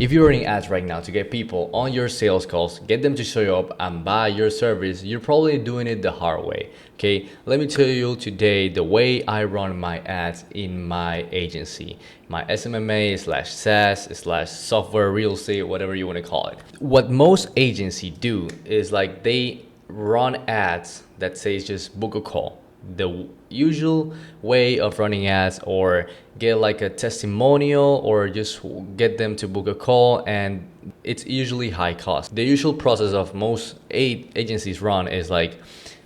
If you're running ads right now to get people on your sales calls, get them to show up and buy your service, you're probably doing it the hard way. Okay, let me tell you today the way I run my ads in my agency, my SMMA slash SaaS slash software real estate, whatever you want to call it. What most agencies do is like they run ads that says just book a call, the usual way of running ads, or get like a testimonial or just get them to book a call, and it's usually high cost. The usual process of most agencies run is like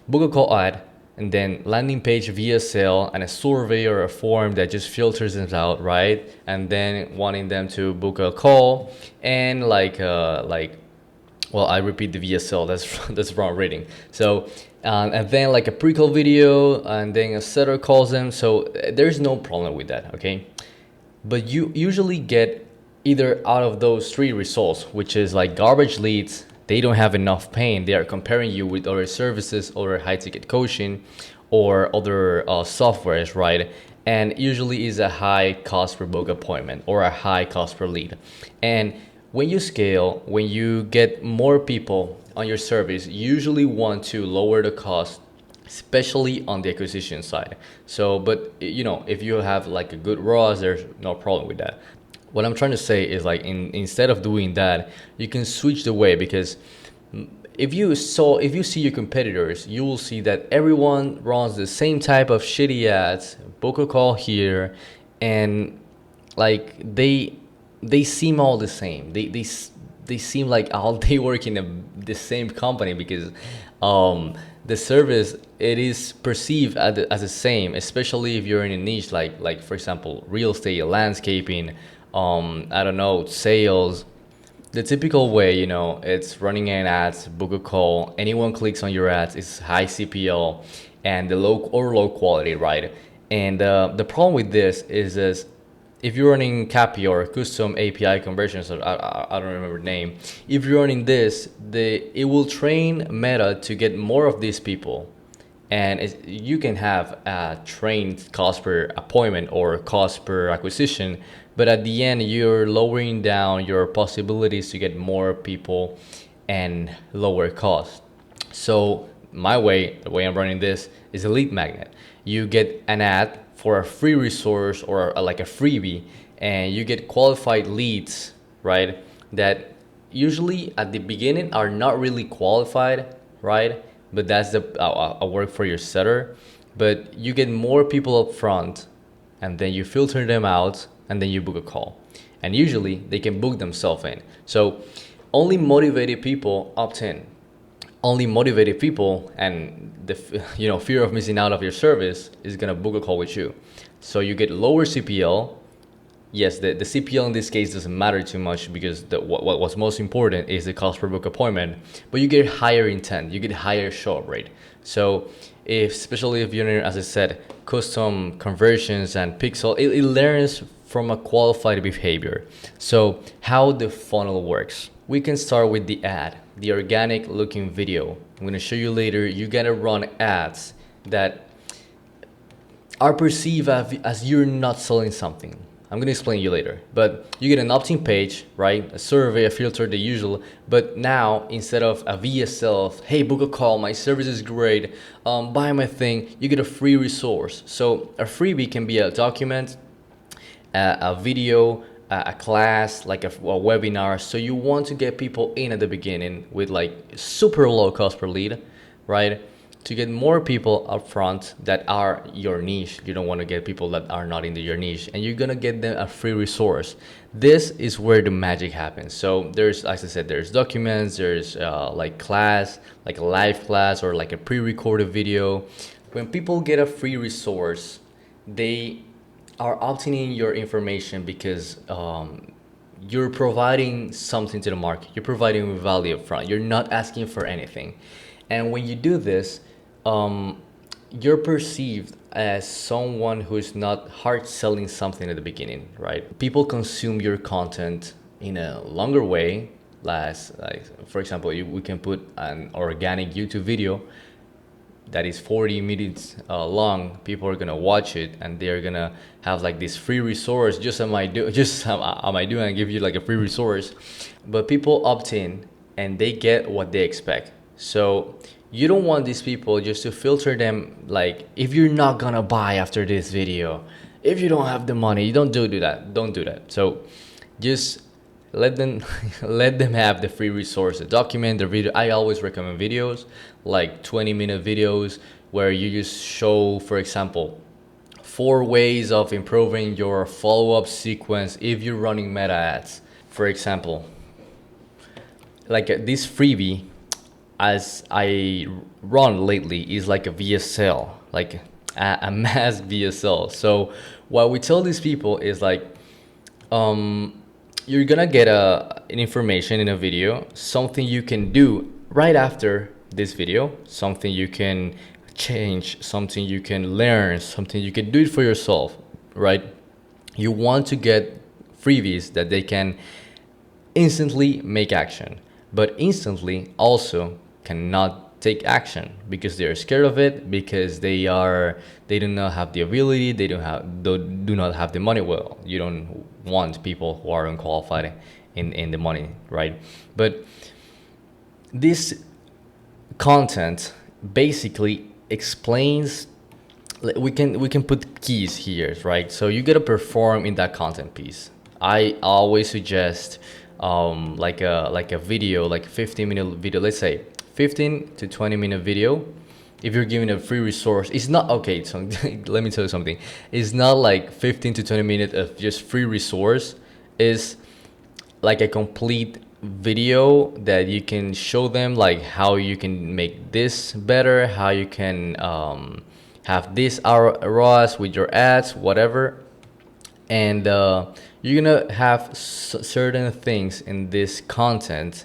book a call ad and then landing page via sale and a survey or a form that just filters them out, right? And then wanting them to book a call and well, I repeat the VSL, that's wrong reading. So, and then like a pre-call video, and then a setter calls them. So there's no problem with that, okay? But you usually get either out of those three results, which is like garbage leads, they don't have enough pain, they are comparing you with other services, other high-ticket coaching, or other softwares, right? And usually is a high cost per book appointment or a high cost per lead. And when you scale, when you get more people on your service, you usually want to lower the cost, especially on the acquisition side. So, but you know, if you have like a good ROAS, there's no problem with that. What I'm trying to say is like instead of doing that, you can switch the way, because if you see your competitors, you will see that everyone runs the same type of shitty ads, book a call here, and like they seem all the same. They seem like all they work in the same company, because the service, it is perceived as the same, especially if you're in a niche like for example real estate, landscaping, I don't know, sales. The typical way, you know, it's running an ads, book a call, anyone clicks on your ads, it's high CPL and the low quality, right? And the problem with this is if you're running CAPI or custom API conversions, or I don't remember the name, if you're running this, it will train Meta to get more of these people. And you can have a trained cost per appointment or cost per acquisition, but at the end, you're lowering down your possibilities to get more people and lower cost. So the way I'm running this is a lead magnet. You get an ad for a free resource or like a freebie, and you get qualified leads, right? That usually at the beginning are not really qualified, right? But that's a work for your setter. But you get more people up front, and then you filter them out, and then you book a call. And usually they can book themselves in. So only motivated people opt in. Only motivated people and the fear of missing out of your service is gonna book a call with you. So you get lower CPL. Yes, the CPL in this case doesn't matter too much, because what's most important is the cost per book appointment. But you get higher intent, you get higher show up rate. So especially if you're in, as I said, custom conversions and pixel, it learns from a qualified behavior. So how the funnel works. We can start with the ad, the organic looking video. I'm gonna show you later. You gotta run ads that are perceived as you're not selling something. I'm gonna explain you later, but you get an opt-in page, right? A survey, a filter, the usual. But now instead of a VSL of, hey, book a call, my service is great, buy my thing, you get a free resource. So a freebie can be a document, a video, a class, like a webinar. So you want to get people in at the beginning with like super low cost per lead, right? To get more people up front that are your niche. You don't want to get people that are not into your niche, and you're gonna get them a free resource. This is where the magic happens. So there's, as I said, there's documents, there's like class, like a live class or like a pre-recorded video. When people get a free resource, they are opting in your information because you're providing something to the market. You're providing value up front. You're not asking for anything. And when you do this, you're perceived as someone who's not hard selling something at the beginning, right? People consume your content in a longer way. Like for example, we can put an organic YouTube video that is 40 minutes long, people are gonna watch it and they're gonna have like this free resource. Just am I doing and give you like a free resource, but people opt in and they get what they expect. So you don't want these people just to filter them, like, if you're not gonna buy after this video, if you don't have the money, you don't do that. So just let them let them have the free resource, document the video. I always recommend videos, like 20-minute videos, where you just show, for example, 4 ways of improving your follow-up sequence if you're running meta ads. For example, like this freebie as I run lately is like a VSL, like a mass VSL. So what we tell these people is like, you're gonna get an information in a video, something you can do right after this video, something you can change, something you can learn, something you can do it for yourself, right? You want to get freebies that they can instantly make action, but instantly also cannot take action because they're scared of it, because they do not have the ability, they do not have the money. Well, you don't want people who are unqualified in the money, right? But this content basically explains, we can put keys here, right? So you gotta perform in that content piece. I always suggest like a video, like a 15-minute video, let's say 15 to 20-minute video. If you're giving a free resource, it's not okay. So let me tell you something. It's not like 15 to 20 minutes of just free resource. It's like a complete video that you can show them like how you can make this better, how you can have this ROAS with your ads, whatever. And you're gonna have certain things in this content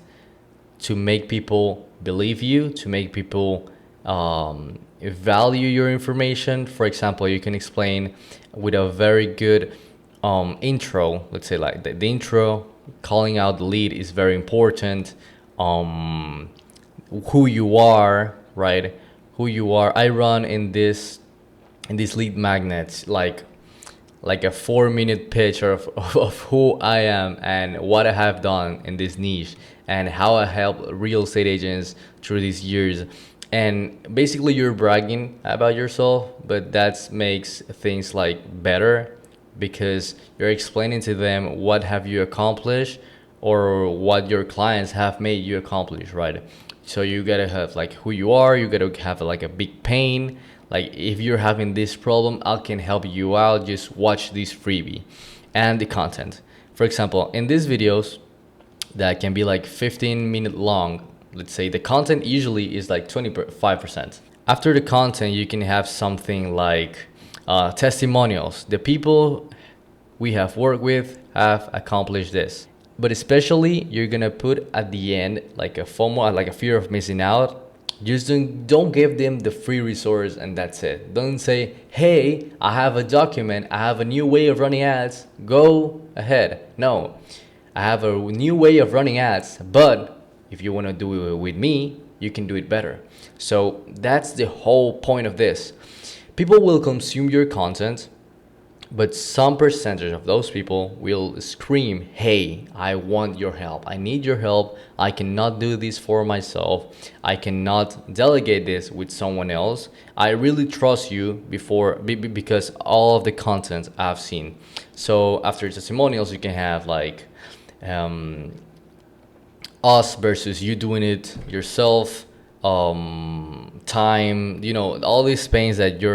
to make people believe you, to make people value your information. For example, you can explain with a very good intro. Let's say like the intro, calling out the lead is very important. Who you are, right? Who you are. I run in this lead magnets, like a 4-minute pitch of who I am and what I have done in this niche and how I help real estate agents through these years. And basically you're bragging about yourself, but that makes things like better because you're explaining to them what have you accomplished or what your clients have made you accomplish, right? So you gotta have like who you are, you gotta have like a big pain. Like if you're having this problem, I can help you out. Just watch this freebie and the content. For example, in these videos that can be like 15-minute long, let's say the content usually is like 25%. After the content, you can have something like testimonials. The people we have worked with have accomplished this. But especially you're gonna put at the end like a FOMO, like a fear of missing out. Just don't give them the free resource and that's it. Don't say, hey, I have a document, I have a new way of running ads, go ahead. No, I have a new way of running ads, but if you want to do it with me, you can do it better. So that's the whole point of this. People will consume your content, but some percentage of those people will scream, hey, I want your help. I need your help. I cannot do this for myself. I cannot delegate this with someone else. I really trust you because all of the content I've seen. So after testimonials, you can have like us versus you doing it yourself, time, all these pains that they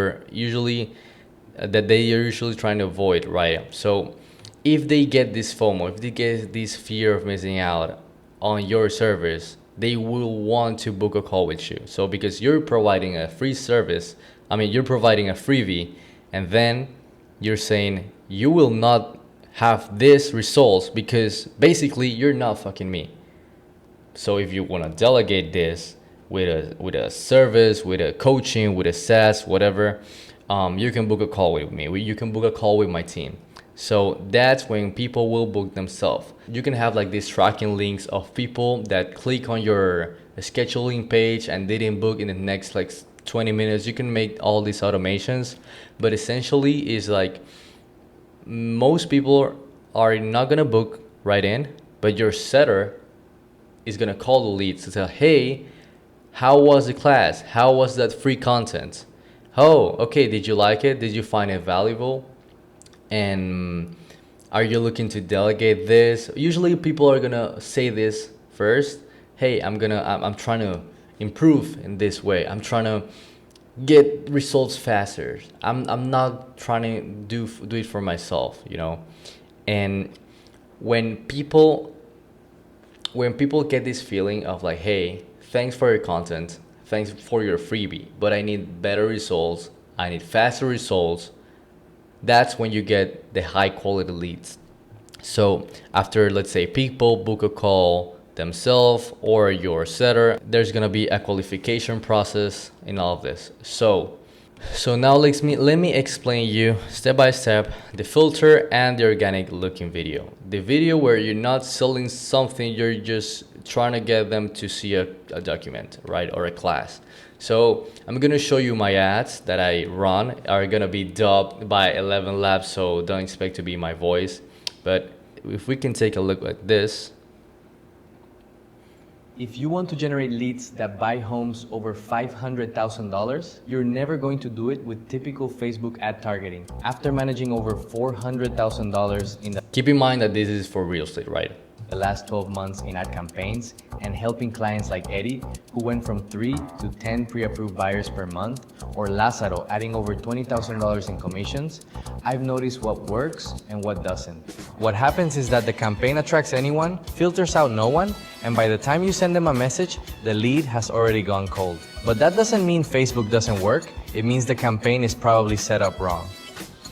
are usually trying to avoid, right? So if they get this FOMO, if they get this fear of missing out on your service, they will want to book a call with you. So because you're providing a free service, you're providing a freebie, and then you're saying you will not have this results because basically you're not fucking me. So if you want to delegate this with a service, with a coaching, with a SaaS, whatever, you can book a call with me. You can book a call with my team. So that's when people will book themselves. You can have like these tracking links of people that click on your scheduling page and they didn't book in the next like 20 minutes. You can make all these automations, but essentially is like most people are not gonna book right in, but your setter is gonna call the leads to tell, hey, how was the class? How was that free content? Oh, okay, did you like it? Did you find it valuable? And are you looking to delegate this? Usually people are gonna say this first. Hey, I'm trying to improve in this way. I'm trying to get results faster. I'm not trying to do it for myself, you know. And when people get this feeling of like, hey, thanks for your content, thanks for your freebie, but I need better results, I need faster results, that's when you get the high quality leads. So after, let's say, people book a call themselves or your setter, there's gonna be a qualification process in all of this. So now let me explain you step by step the filter and the organic looking video. The video where you're not selling something, you're just trying to get them to see a document, right, or a class. So I'm gonna show you my ads that I run are gonna be dubbed by 11 Labs, so don't expect to be my voice. But if we can take a look at this. If you want to generate leads that buy homes over $500,000, you're never going to do it with typical Facebook ad targeting. After managing over $400,000 in Keep in mind that this is for real estate, right? the last 12 months in ad campaigns and helping clients like Eddie, who went from 3 to 10 pre-approved buyers per month, or Lazaro adding over $20,000 in commissions, I've noticed what works and what doesn't. What happens is that the campaign attracts anyone, filters out no one, and by the time you send them a message, the lead has already gone cold. But that doesn't mean Facebook doesn't work, it means the campaign is probably set up wrong.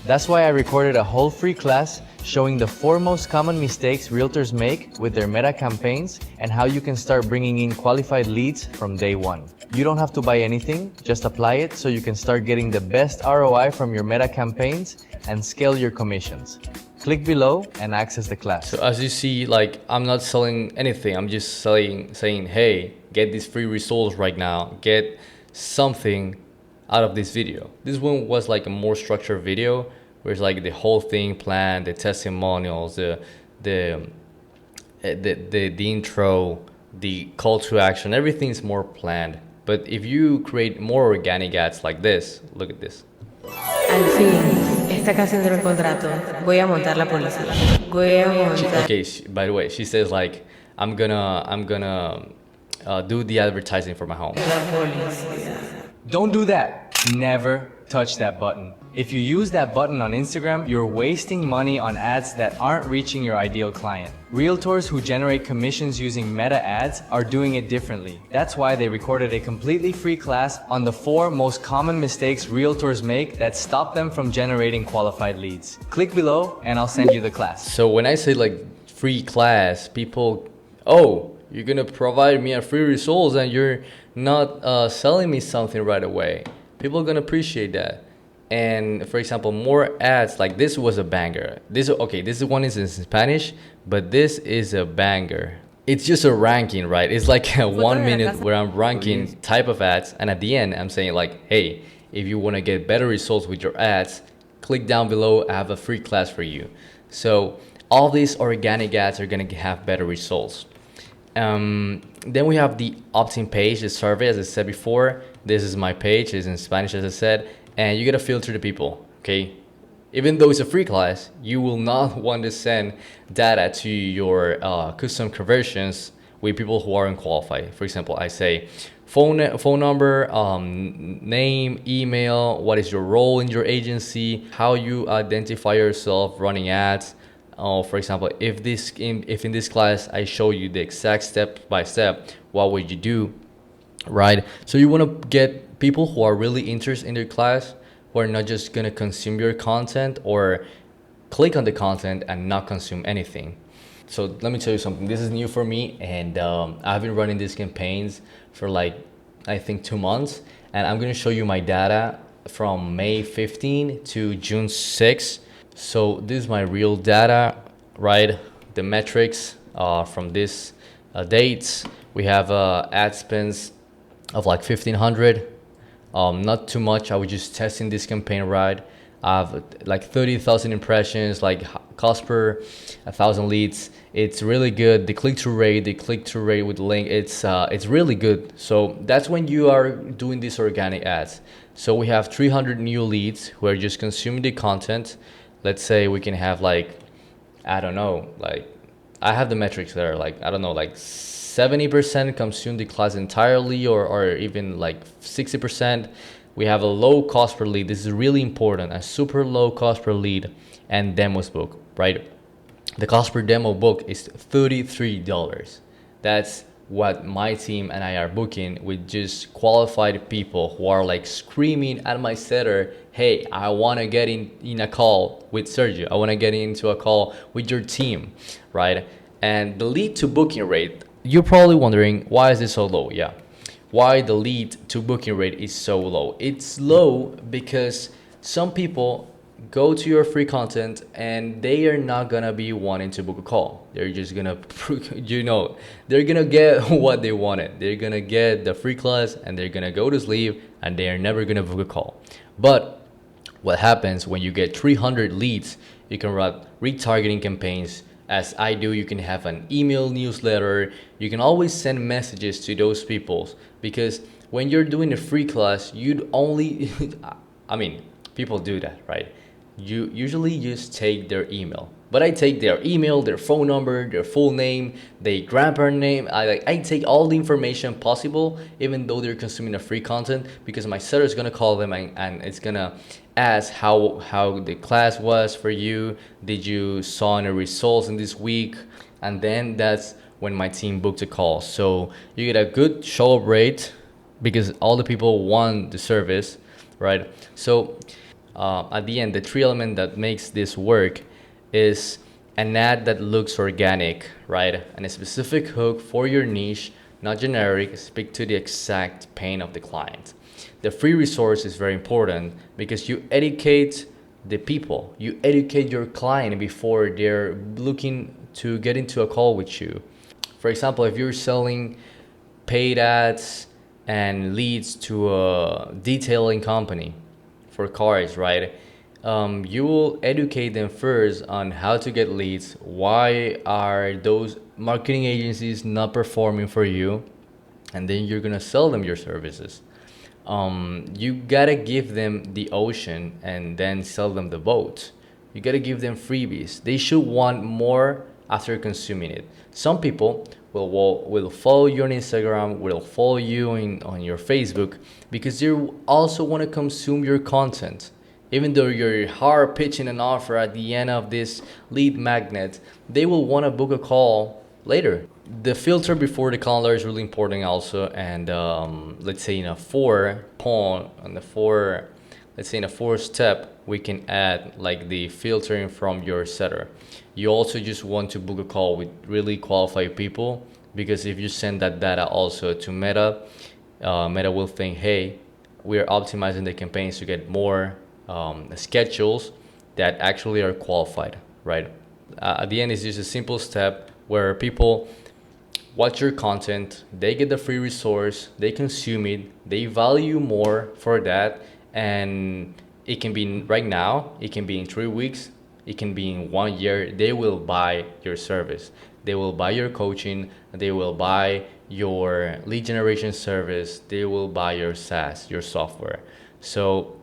That's why I recorded a whole free class showing the 4 most common mistakes realtors make with their meta campaigns and how you can start bringing in qualified leads from day one. You don't have to buy anything, just apply it so you can start getting the best ROI from your meta campaigns and scale your commissions. Click below and access the class. So as you see, like, I'm not selling anything. I'm just saying, hey, get these free results right now. Get something out of this video. This one was like a more structured video where it's like the whole thing planned, the testimonials, the intro, the call to action, everything's more planned. But if you create more organic ads like this, look at this. Al fin, está casi dentro del contrato. Voy a montar la publicidad. Voy a montar. Okay, by the way, she says like, I'm gonna do the advertising for my home. La publicidad. Don't do that. Never touch that button. If you use that button on Instagram, you're wasting money on ads that aren't reaching your ideal client. Realtors who generate commissions using meta ads are doing it differently. That's why they recorded a completely free class on the 4 most common mistakes realtors make that stop them from generating qualified leads. Click below and I'll send you the class. So when I say like free class, people, oh, you're gonna provide me a free results and you're not selling me something right away. People are gonna appreciate that. And for example, more ads like this was a banger. This one is in Spanish, but this is a banger. It's just a ranking, right? It's like a 1 minute where I'm ranking type of ads, and at the end I'm saying like, hey, if you want to get better results with your ads, click down below. I have a free class for you. So all these organic ads are gonna have better results. Then we have the opt-in page, the survey, as I said before. This is my page. It's in Spanish, as I said. And you gotta filter the people, okay? Even though it's a free class, you will not want to send data to your custom conversions with people who aren't qualified. For example, I say phone number, name, email, what is your role in your agency, how you identify yourself running ads. For example, if in this class I show you the exact step by step, what would you do, right? So you want to get people who are really interested in your class, who are not just going to consume your content or click on the content and not consume anything. So let me tell you something. This is new for me, and I've been running these campaigns for like, I think 2 months, and I'm going to show you my data from May 15 to June 6. So this is my real data, right? The metrics from this dates. We have ad spends of like 1,500. Not too much. I was just testing this campaign, right? I have like 30,000 impressions, like cost per 1,000 leads. It's really good. The click-through rate with the link, it's really good. So that's when you are doing these organic ads. So we have 300 new leads who are just consuming the content. Let's say we can have like, I don't know, like I have the metrics there, like I don't know, like 70% consume the class entirely, or even like 60%. We have a low cost per lead. This is really important, a super low cost per lead and demos book, right? The cost per demo book is $33. That's what my team and I are booking with just qualified people who are like screaming at my setter, hey, I want to get in a call with Sergio. I want to get into a call with your team, right? And the lead to booking rate, you're probably wondering, why is it so low? Yeah. Why the lead to booking rate is so low? It's low because some people go to your free content and they are not gonna be wanting to book a call. They're just gonna, they're gonna get what they wanted. They're gonna get the free class and they're gonna go to sleep and they are never gonna book a call. But what happens when you get 300 leads, you can run retargeting campaigns. As I do, you can have an email newsletter. You can always send messages to those people, because when you're doing a free class, you'd only, I mean, people do that, right? You usually just take their email, but I take their email, their phone number, their full name, their grandpa name. I take all the information possible, even though they're consuming a free content, because my setter is gonna call them and it's gonna ask how the class was for you. Did you saw any results in this week? And then that's when my team booked a call. So you get a good show up rate because all the people want the service, right? So at the end, the three element that makes this work is an ad that looks organic, right? And a specific hook for your niche, not generic, speak to the exact pain of the client. The free resource is very important because you educate the people, you educate your client before they're looking to get into a call with you. For example, if you're selling paid ads and leads to a detailing company for cars, right? You will educate them first on how to get leads. Why are those marketing agencies not performing for you? And then you're gonna sell them your services. You gotta give them the ocean and then sell them the boat. You gotta give them freebies. They should want more after consuming it. Some people will follow you on Instagram, will follow you on your Facebook, because they also want to consume your content. Even though you're hard pitching an offer at the end of this lead magnet, they will want to book a call later. The filter before the calendar is really important also. And let's say in a four step, we can add like the filtering from your setter. You also just want to book a call with really qualified people, because if you send that data also to Meta, Meta will think, hey, we're optimizing the campaigns to get more schedules that actually are qualified, right? At the end, it's just a simple step where people watch your content, they get the free resource, they consume it, they value more for that, and it can be right now, it can be in 3 weeks, it can be in 1 year. They will buy your service, they will buy your coaching, they will buy your lead generation service, they will buy your SaaS, your software. So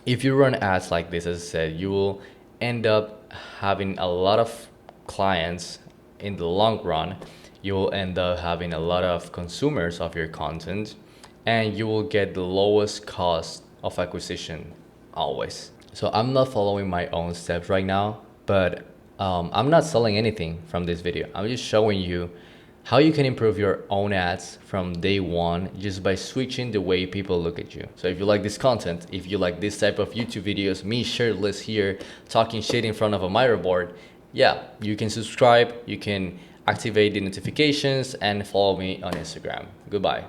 if you run ads like this, as I said, you will end up having a lot of clients in the long run. You will end up having a lot of consumers of your content, and you will get the lowest cost of acquisition always. So I'm not following my own steps right now, but I'm not selling anything from this video. I'm just showing you how you can improve your own ads from day one just by switching the way people look at you. So if you like this content, if you like this type of YouTube videos, me shirtless here talking shit in front of a miter board, yeah, you can subscribe, you can activate the notifications and follow me on Instagram. Goodbye.